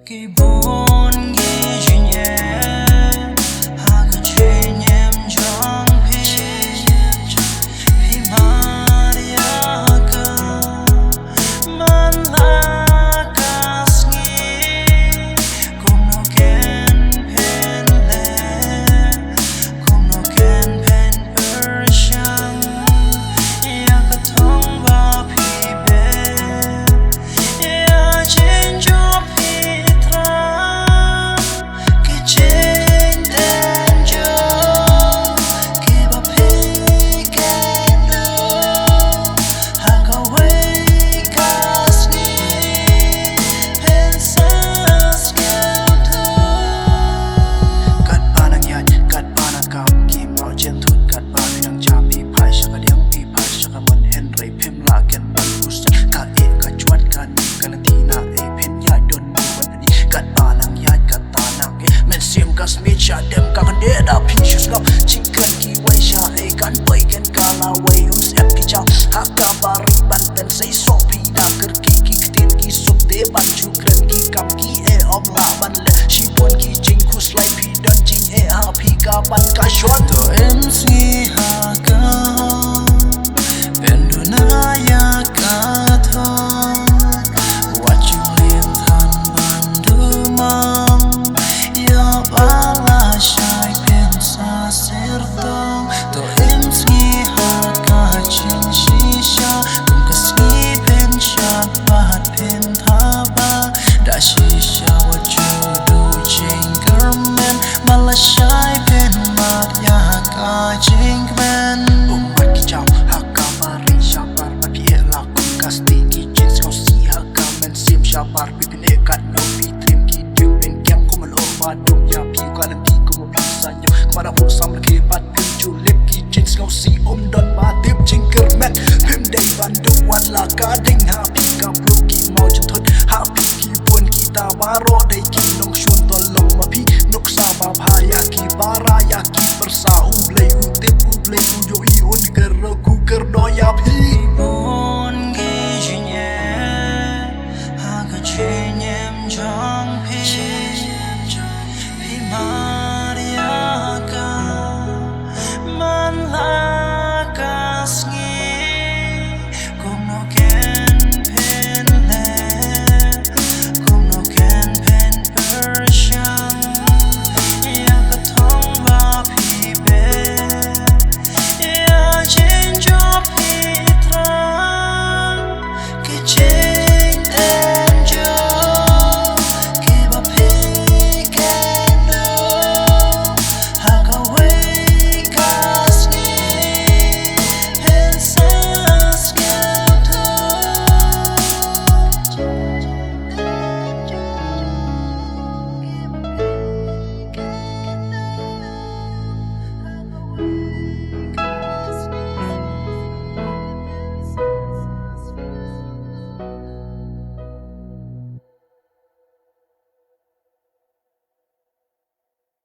Kỳ bốn ghi chuyện nhẹ hà cứ chuyện em trong khi mà đi cơ man la cas nghi cũng nó ken pen le cũng nó ken pen persian ya cả thong và phi be ya change your dem kangen de da pinchus ngap chingkan ki wai sha e kan pai ken kala wai sep ki cha hakka bari ban ben sei so pi da ker ki ten ki sup de ban chu kren ki kam ki e om la ban le shi pon ki jing khus lai pi dan jing e ha pi ka ban ka shot to em si ha ka ben du na ya ka tho what you live than ban du ma ya ba shai pensa sertong to emsi haka chin shisha kum kasni pen shat pat pen thaba da shisha what you do jingerman mala shai pen mat ya haka jingman umat ki chau haka bari shapar papi la kum kasti ki jins ko si haka men sim shapar pipine kat no pi trim ki dim pen kyang ko mal ma dum ya pi kalan Kemana pun sama ke pat pim julip ki jeans ngau si dan batip jingkerman pim day Bandung wan la kading happy ka blue ki mau jentut happy ki pun kita baru